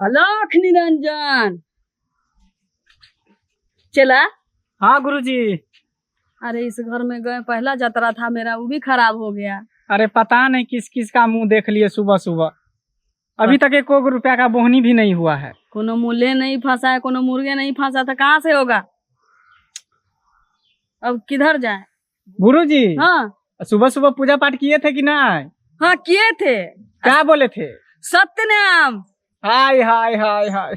अलख निरंजन चला। हाँ गुरुजी। अरे इस घर में गए, पहला जतरा था मेरा, वो भी खराब हो गया। अरे पता नहीं किस किस का मुंह देख लिए सुबह सुबह, अभी तक 1 रुपया का बोहनी भी नहीं हुआ है। कोनो मूल्य नहीं फंसा है, कोनो मुर्गे नहीं फंसा, तो कहाँ से होगा? अब किधर जाए? गुरुजी हाँ सुबह सुबह पूजा पाठ किए थे कि नहीं? हाँ किए थे। क्या बोले थे? सत्यनाम। हाय हाय हाय हाय,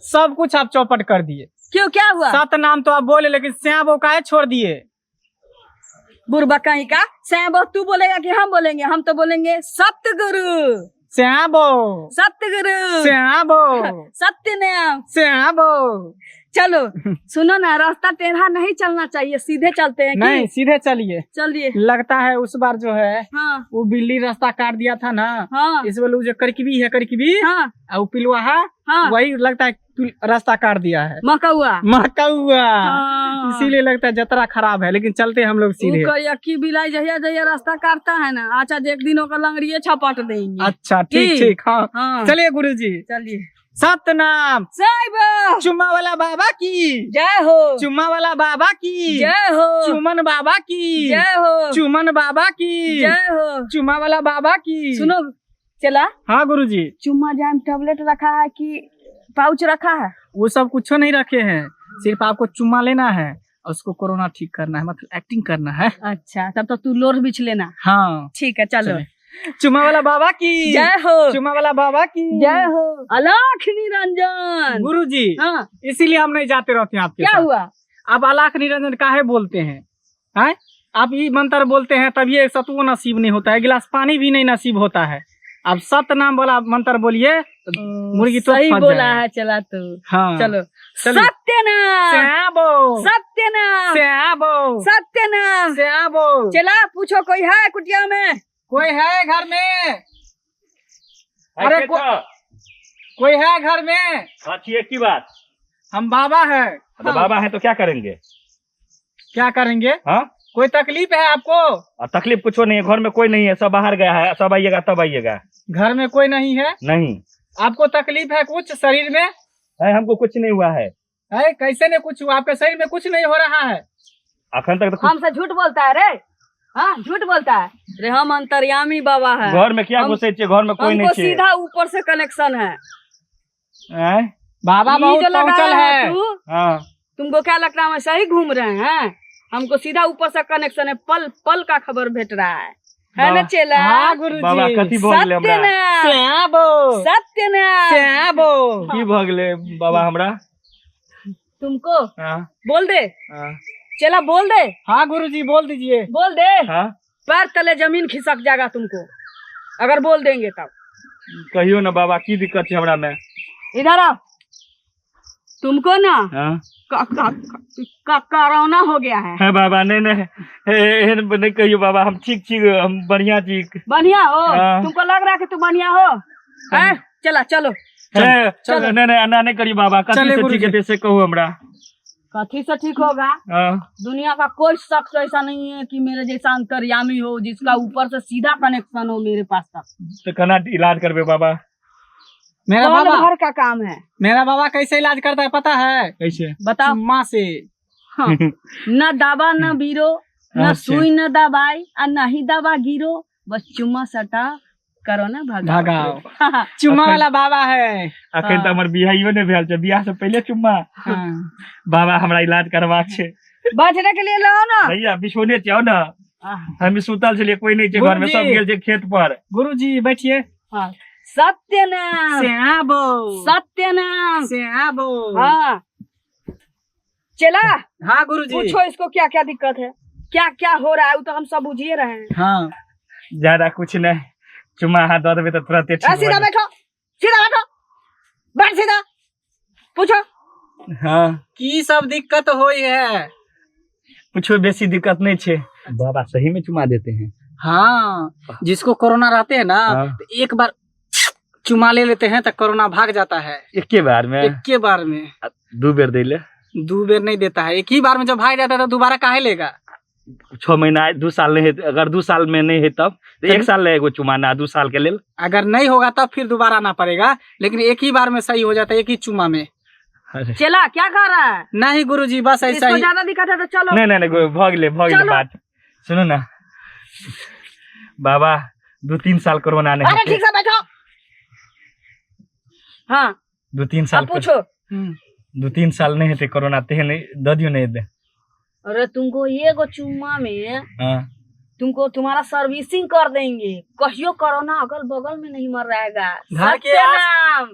सब कुछ आप चौपट कर दिए। क्यों, क्या हुआ? सतनाम तो आप बोले, लेकिन श्याम वो काहे छोड़ दिए? बुरबा कहीं का श्याम बहु तू बोलेगा कि हम बोलेंगे? हम तो बोलेंगे सतगुरु। श्याम बो, सतगुरु, श्याम बो, सत्यनाम। श्याम बो। चलो सुनो ना, रास्ता टेढ़ा नहीं चलना चाहिए, सीधे चलते हैं। नहीं सीधे चलिए। चलिए। लगता है उस बार जो है हाँ वो बिल्ली रास्ता काट दिया था ना। हाँ इस बार वो जो करकबी है, करकबी हाँ और पिलुआहा, हाँ वही लगता है रास्ता काट दिया है। मकौआ। महकौआ। हाँ। इसीलिए लगता है जतरा खराब है, लेकिन चलते हम लोग सीधे। यक्की बिलाई जहिया जहिया रास्ता काटता है ना, अच्छा एक दिन ओकर लंगड़िए छपट देंगे। अच्छा ठीक ठीक। हाँ हाँ। चलिए गुरुजी। चलिए। सतनाम। साहिब चुम्मा वाला बाबा की जय हो। चुम्मा वाला बाबा की जय हो। चुमन बाबा की जय हो। चुमन बाबा की जय हो। चुम्मा वाला बाबा की। सुनो चला। हाँ गुरुजी। चुम्मा जाम टैबलेट रखा है कि पाउच रखा है? वो सब कुछ नहीं रखे हैं, सिर्फ आपको चुम्मा लेना है और उसको कोरोना ठीक करना है, मतलब एक्टिंग करना है। अच्छा तब तो तू लोर बिछ लेना। हाँ ठीक है चलो। चुम्मा वाला बाबा की जय हो। चुम्मा वाला बाबा की जय हो। अलख निरंजन। गुरुजी। हाँ इसीलिए हम नहीं जाते रहते हैं आपके क्या साथ। हुआ? आप अलख निरंजन काहे बोलते हैं? हैं? आप ये मंत्र बोलते हैं तब ये सतुओ नसीब नहीं होता है, गिलास पानी भी नहीं नसीब होता है। आप सतनाम वाला मंत्र बोलिए, मुर्गी तो सही फंस बोला जाएगा। है। चला तो हाँ चलो। चलिए। सत्यनाम। श्याबो सत्यनाम। श्याबो सत्यनाम। श्याबो। चला पूछो कोई है कुटिया में? कोई है घर में? अरे कोई है घर में? अच्छी की बात। हम बाबा है। तो बाबा है तो क्या करेंगे? क्या करेंगे? हाँ कोई तकलीफ है आपको? तकलीफ कुछ नहीं है, घर में कोई नहीं है, सब बाहर गया है, सब आइएगा तब आइएगा। घर में कोई नहीं है? नहीं। आपको तकलीफ है कुछ शरीर में? है हमको कुछ नहीं हुआ है। कैसे नहीं कुछ हुआ? आपके शरीर में कुछ नहीं हो रहा है? अखन तक तो हमसे झूठ बोलता है रे। हाँ झूठ बोलता है रे। हम अंतर्यामी बाबा है। घर में क्या घुसे, घर में कोई नहीं हमको छे। सीधा ऊपर से कनेक्शन है। बाबा ये बहुत जो लगाया पहुंचल है है। तू, हाँ तुमको क्या लगता है हम सही घूम रहे हैं? हमको सीधा ऊपर से कनेक्शन है, पल पल का खबर भेट रहा है ना चेला? हाँ गुरुजी। बाबा कथी भोगले हमरा? सत्यनाम। श्याबो सत्यनाम। श्याबो। की भोगले बाबा हमरा? तुमको हाँ बोल दे। हाँ चला बोल दे। हाँ गुरुजी बोल दीजिए। बोल दे। हाँ पैर तले जमीन खिसक जाएगा तुमको अगर बोल देंगे तब। कहियो ना बाबा, की दिक्कत है हमरा में? इधर आओ। तुमको ना हाँ कोरोना हो गया है। है बाबा। नहीं नहीं कहियो बाबा, हम ठीक हम बढ़िया ठीक बढ़िया हो? हाँ। तुमको लग रहा है कि तुम बढ़िया हो? हैं? चला चलो। चलो। नहीं करिए बाबा, कथी चले से गुरुजी। ठीक है से कहो हमरा। कथी से ठीक होगा? हाँ दुनिया का कोई शख्स ऐसा नहीं है कि मेरे जैसा अंतर्यामी हो, जिसका ऊपर से सीधा कनेक्शन हो मेरे पास तक। तो कना इलाज करबे बाबा? मेरा साल बाबा भर का काम है। मेरा बाबा कैसे इलाज करता है पता है? कैसे? बताओ। चुम्मा से। हाँ। न दवा न बीरो, न अच्छा। सुई न दवाई, और न ही दवा गिरो, बस चुम्मा सटा करो ना भगाओ। हाँ। चुम्मा वाला बाबा है। अखन तो हमर बियाहियो ने भेल छै, बियाह से पहले चुम्मा। हाँ। बाबा हमरा इलाज करबाक छै। बैठने के लिए लाओ ना। भैया बिछोने चाहो ना, हम सुतल छलिए, कोई नहीं छै घर में, सब गेल छै खेत पर। गुरुजी बैठिए। हाँ। सत्यनाम। श्याबो सत्यनाम। श्याबो। हाँ चला। हाँ गुरुजी। पूछो इसको क्या क्या दिक्कत है, क्या क्या हो रहा है, वो तो हम सब बुझिए रहे हैं। हाँ ज्यादा कुछ नहीं, चुम्मा हाथ दे देबे तो तुरंत ठीक हो सीधा जाए। बैठो, सीधा बैठो, बैठ सीधा। पूछो। हाँ की सब दिक्कत होई है? कुछ बेसी दिक्कत नहीं छै। बाबा सही में चुमा देते हैं। हाँ जिसको कोरोना रहते हैं ना, हाँ। तो एक बार चुमा ले लेते हैं तो कोरोना भाग जाता है। एक के बार में? एक के बार में। 2 बेर दे ले। 2 बेर नहीं देता है, एक ही बार में जब भाग जाता है तो दोबारा काहे लेगा? 6 महीना 2 साल नहीं है, अगर 2 साल में नहीं है तब तो 1 साल लगेगा चुमाना 2 साल के लेल। अगर नहीं होगा तब फिर दोबारा आना पड़ेगा, लेकिन एक ही बार में सही हो जाता है, एक ही चुमा में। अरे चला क्या कर रहा है? नहीं गुरुजी, बस ऐसा इसको ही। ज्यादा दिक्कत है तो चलो। नहीं भाग ले चलो। बात सुनो ना बाबा, 2-3 साल कोरोना नहीं अरे है, ठीक से बैठो। हाँ 2-3 साल अब पूछो। 2-3 साल नहीं है कोरोना ते नहीं ददियो नहीं दे। अरे तुमको ये गो चुम्मा में हाँ तुमको तुम्हारा सर्विसिंग कर देंगे, कहियो कोरोना अगल बगल में नहीं मर रहेगा। घर के सत्य नाम,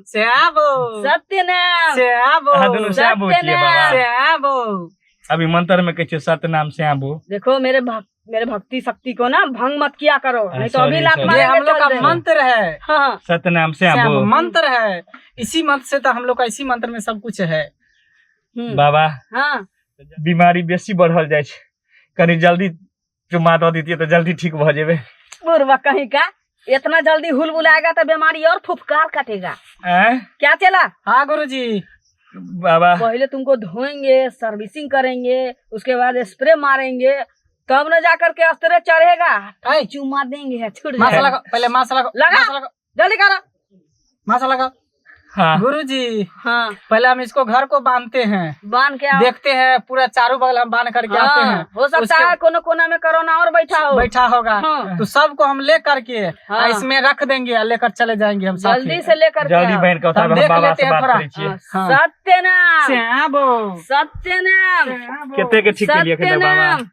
सत्य नाम, हाँ, दोनों श्याम बोल किए बाबा। अभी मंत्र में कहे सत्य नाम श्याम बो। देखो मेरे भक्ति शक्ति को ना भंग मत किया करो, नहीं तो अभी sorry, लात sorry। मारेंगे ये हम लोग चल का देंगे। मंत्र है। हाँ सत्य नाम श्याम श्याम बो मंत्र है, इसी मंत्र से तो हम लोग का, इसी मंत्र में सब कुछ है। बाबा। हाँ बीमारी बेसी बढ़ल जाए छै, कनी जल्दी चुमा दो दीजिए तो जल्दी ठीक भ जेबे। बुरबा कहीं का, इतना जल्दी हुल बुलाएगा तो बीमारी और फुफकार काटेगा। क्या चला? हाँ गुरुजी। बाबा पहले तुमको धोएंगे, सर्विसिंग करेंगे, उसके बाद स्प्रे मारेंगे, तब न जाकर के अस्त्र चढ़ेगा। चुमा देंगे, छूट मासा जाएगा। लगाओ, पहले मासा लगाओ, लगा। मासा लगाओ, जल्दी करो। मासा लगाओ। हाँ गुरुजी हाँ पहले हम इसको घर को बांधते हैं, बांध के आओ। देखते हैं पूरा चारों बगल हम बांध करके आते हाँ, हैं। हो सकता उसके- है कोनो कोना में कोरोना और बैठा होगा। हाँ। तो सबको हम ले करके हाँ। इसमें रख देंगे और लेकर चले जाएंगे हम साथ जल्दी ही। से लेकर के जल्दी आओ। बहन का तब हम देख बाबा लेते से हैं बात थोड़ा। करै छियै। हाँ। सत्य नाम, श्याम सत्य नाम, केते के ठीक के लिए सत्य कहते बाबा, नाम।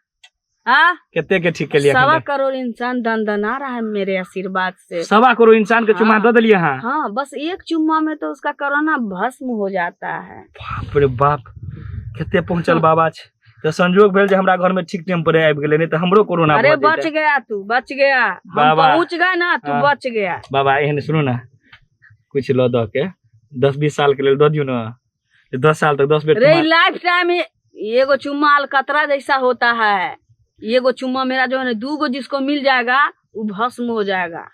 हाँ केते के ठीक के लिए 1.25 कहते? करोड़ इंसान दंदना रहा है मेरे आशीर्वाद से। 1.25 करोड़ इंसान के चुमा हाँ। दे दिलिए। हाँ हाँ बस एक चुम्मा में तो उसका कोरोना भस्म हो जाता है। बाप रे बाप, केते पहुंचल बाबा छै। तो संजोग भेल जे हमरा घर में ठीक टाइम पर आबि गेलै, नहीं तो हमरो कोरोना अरे भ बच जेतै। गया तू, बच गया। हम बाबा। पहुंच गए ना, तू हाँ। बच गया। बाबा एहन सुनो ना, कुछ लो दो के 10-20 साल के लिए दो दियो ना, 10 साल तक 10 बेर अरे तुम्हारा- लाइफ टाइम ये गो चुम्मा अलकतरा जैसा होता है। ये गो चुम्मा मेरा जो है ना, 2 गो जिसको मिल जाएगा वो भस्म हो जाएगा।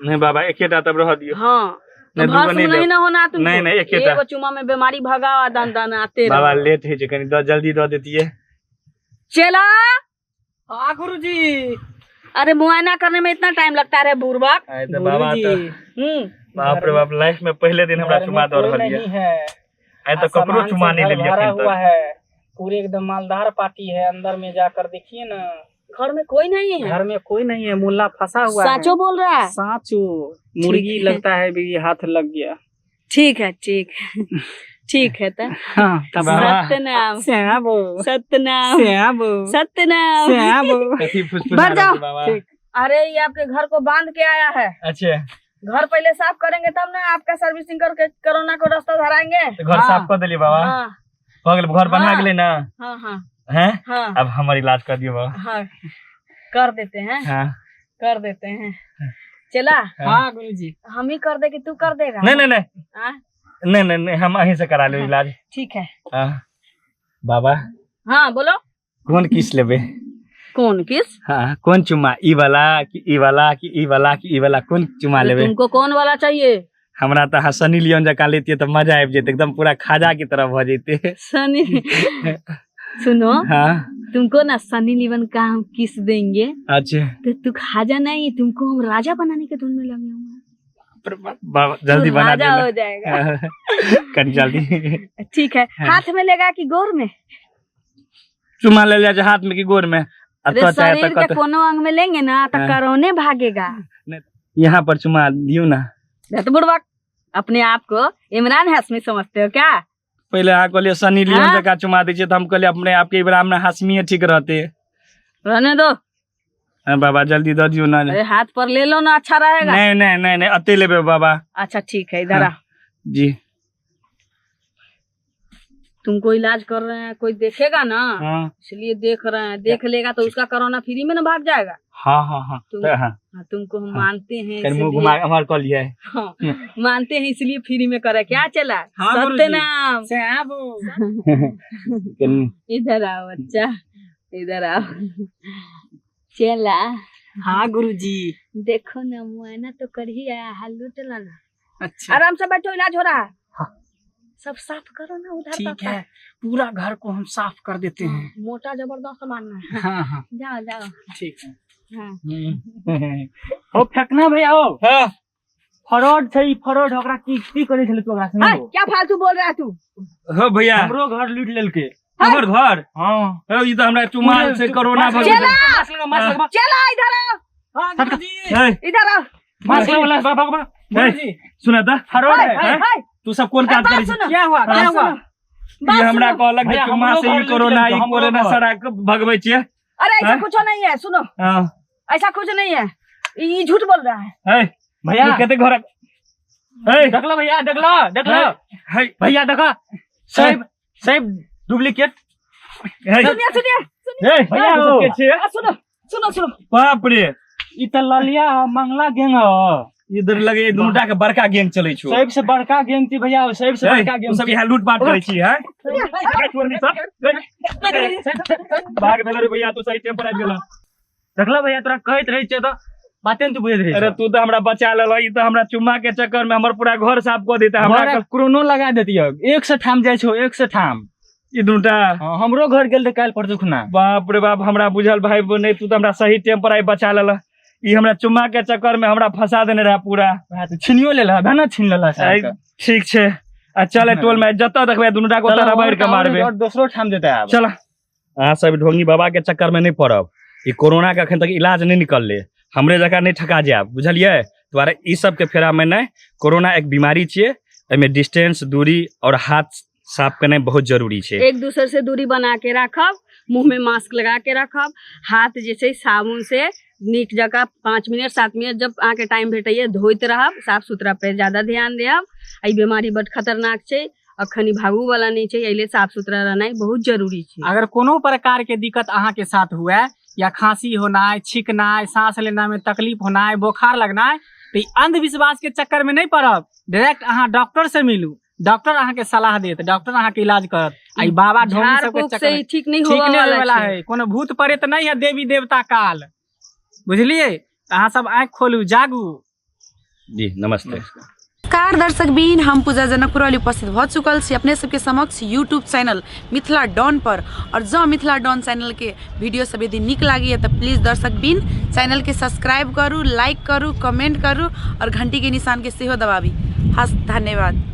नहीं बाबा एकेटा तब रह दियो। हाँ तो नहीं, 2 गो भस्म नहीं नहीं लेब। ना होना तुमको। नहीं, नहीं, एकेटा। एगो चुम्मा में बीमारी भगावा दन आते बाबा रहो। लेट है कनी जल्दी दो देतिए। चला। हाँ गुरुजी। अरे मुआयना करने में इतना टाइम लगता है रे बुर्बक। आय तो बाबा तो हम्म बाप रे बाप, लाइफ में पहले दिन हमरा घर चुमा में दो कोई रहल नहीं है। है। आय तो ककरो सामान चुमा से नहीं घर लेलिए भरा अखन हुआ तक। है, पूरे एकदम मालदार पार्टी है। अंदर में जाकर देखिए ना, घर में कोई नहीं है। घर में कोई नहीं है, मुल्ला फंसा हुआ है। साचो बोल रहा है। साचो मुर्गी ठीक है। लगता है भी हाथ लग गया। ठीक है ठीक है ठीक है तो हाँ तब सत्य नाम, श्याम सत्य नाम, श्याम सत्य नाम। श्याम कथी फुसफुस बढ़ जाओ। बाबा। अरे ये आपके घर को बांध के आया है। अच्छा घर पहले साफ करेंगे तब ना आपका सर्विसिंग करके कोरोना को रास्ता धराएंगे। तो घर हाँ। साफ कर दिलिए बाबा। हाँ हो गेल, घर बना हाँ। गेलै ना। हाँ हाँ हैं हाँ अब हमर इलाज कर दियो बाबा। हाँ कर देते हैं, हाँ कर देते हैं। चला हाँ गुरुजी। हम ही कर दे कि तू कर देगा? नहीं नहीं नहीं हाँ? नहीं नहीं नहीं, हम अहीं से करा लो इलाज। ठीक है। हाँ बाबा हाँ बोलो। कौन किस लेबे? कौन किस? हाँ कौन चुमा, ई वाला कि ई वाला कि ई वाला कि ई वाला, कौन चुमा अरे लेबे? तुमको कौन वाला चाहिए? हमरा तो हसनी लियोन जका लेती तो मजा आबि जेते, एकदम पूरा खाजा की तरह भ जेते। सनी सुनो, हाँ तुमको ना सनी लियोन का हम किस देंगे अच्छा तो तू खाजा नहीं, तुमको हम राजा बनाने के धुन में लगे होंगे। बाबा जल्दी तू बना राजा देना। हो जाएगा। कनी जल्दी ठीक है। हाँ। हाथ में लेगा कि गोर में? चुमा ले लिया हाथ में कि गोर में? अरे तो चाहे शरीर के कोनो अंग में लेंगे ना तो हाँ। कोरोने भागेगा। यहाँ पर चुमा दियो ना। तो बुड़बक अपने आप को इमरान हाशमी समझते हो क्या? पहले अहाँ कहलिए सनी लियोन हाँ। जका चुमा दीजिए तो हम कहलिए अपने आपके इब्राहिम हाशमी ठीक रहते। रहने दो। हाँ बाबा जल्दी दे दियो ना। अरे हाथ पर ले लो ना, अच्छा रहेगा। नहीं नहीं नहीं नहीं अते लेबे बाबा। अच्छा ठीक है, इधर आ। जी तुमको इलाज कर रहे हैं, कोई देखेगा ना, हाँ इसलिए देख रहे हैं। देख लेगा तो उसका कोरोना फ्री में ना भाग जाएगा। हाँ हाँ हाँ तुम- तो हाँ हाँ, तुमको हम हाँ। मानते हैं कहीं मुंह इसलिए। घुमा हमारे कॉल लिया है। हाँ, मानते हैं इसलिए फ्री में करे। क्या चला? हाँ, सत्य गुरुजी। नाम। श्याम इधर आओ बच्चा, इधर आओ। चला हाँ गुरुजी। देखो ना, मुआयना तो कर ही आया, हाल लूट ला ना। अच्छा आराम से बैठो, इलाज हो रहा है। सब साफ करो ना उधर ठीक पापा। है, पूरा घर को हम साफ कर देते हैं। मोटा जबरदस्त मारना है। हाँ हाँ जाओ जाओ। ठीक है। हाँ। ओ फेंकना भैया ओ हाँ फ्रॉड छै, फ्रॉड ओकरा की करे छले तू ओकरा से हाय, क्या फालतू बोल रहा है तू? हो भैया हमरो घर लूट लेलके। हमर घर हां हो ई तो हमरा चुमाल से कोरोना भग चला हाँ। चला इधर आओ, हां जी है इधर आओ। मास्क वाला बाबा बाबा जी सुना था फ्रॉड हाय, है। हाय, हाय। तू सब कोन काज बात करी सुनो। क्या हुआ, क्या हुआ? बात ये हमरा सुनो। कहलक भैया, कि चुमा हमरो से घर ई लूट कोरोना लेलकै, ई हमरो कोरोना घर। सड़ा के भगबै छियै। अरे ऐसा हाँ? कुछ नहीं है, सुनो हां ऐसा कुछ नहीं है, ये झूठ बोल रहा है। है भैया ये कहते घर है देखलो भैया, देखलो देखलो है भैया देखो सब सब डुप्लीकेट। है सुनिए सुनिए सुनिए। है भैया, तू सब के छियै? सुनो सुनो सुनो। बाप रे ई त ललिया मंगला गैंग ह, इधर लगे दुनूटा के बड़का गैंग चलै छौ। सब से बड़का गैंग थी भैया, सब से बड़का तू गैंग। सब यहाँ लूट पाट करै छी है भाग भेल रे भैया, तू सही टेम्पर आबि गेल। देखलो भैया, तोरा कहत रही छै त बातें तू बुझत रही। अरे तू तो हमरा बचा लेलो, ई तो हमरा चुम्मा के चक्कर में हमर पूरा घर साफ कर देता। हमरा हमरा कोरोनो लगा देतियो, एक से ठाम जाय छो, एक से ठाम। ई दुनूटा हाँ, हमरो घर गेल त काल परसू खुना। बाप रे बाप, हमरा बुझल भाई नहीं, तू तो हमरा सही टेम्पर आई बचा लेला। ई हमरा चुम्मा के चक्कर में हमरा फंसा देने रहा पूरा। वहाँ तो छीनियो लेला, भाना छीन लेला आई, साहब। ठीक छे आ चल टोल में जत्ता देखबे दुनूटा को तारा बाहर के मारबे। और दूसरो ठाम देता है। चल अहाँ सब ढोंगी बाबा के चक्कर में नहीं पड़ब। ई कोरोना के अखन तक इलाज नहीं निकलले, हमरे जगह नहीं ठका जाब, बुझलिए? तुम्हारे ई सब के फेरा में नहीं। कोरोना एक बीमारी छे, एमे डिस्टेंस दूरी और हाथ साफ करना बहुत जरूरी छे। एक दूसरे से दूरी बना के रखब, मुंह में मास्क लगा के रखब, हाथ जैसे साबुन से नीक जगह 5 मिनट 7 मिनट जब आके टाइम भेटैये धोइत रहब, साफ सुथरा पे ज्यादा ध्यान देब। ई बीमारी बड़ खतरनाक छै, अखनी भागू वाला नहीं छै, एले साफ सुथरा रहना बहुत जरूरी छै। अगर कोनो प्रकार के दिक्कत अहाँ के साथ हुआ या खांसी होना, छींकना, सांस लेना में तकलीफ होना, बुखार लगना, तो अंधविश्वास के चक्कर में नहीं पड़ब। डायरेक्ट अहाँ डॉक्टर से मिलू, डॉक्टर अहाँ के सलाह देत, डॉक्टर अहाँ के इलाज करत। आई बाबा ढोंगी सब के झाड़-फूक चक्कर से में ठीक नहीं ठीक होगा नहीं वाला छै। है। कोनो भूत प्रेत नहीं है, देवी देवता काल, बुझलिए? अहाँ सब आँख खोलू, जागू। जी नमस्ते। नमस्कार दर्शक बीन, हम पूजा जनकपुर वाली उपस्थित हो चुकल छी अपने सबके समक्ष यूट्यूब चैनल मिथिला डॉन पर। और जो मिथिला डॉन चैनल के वीडियो सब यदि निक लगी तो प्लीज दर्शक बीन चैनल के सब्सक्राइब करू, लाइक करू, कमेंट करू और घंटी के निशान के सेहो दबाबी। हस्त धन्यवाद।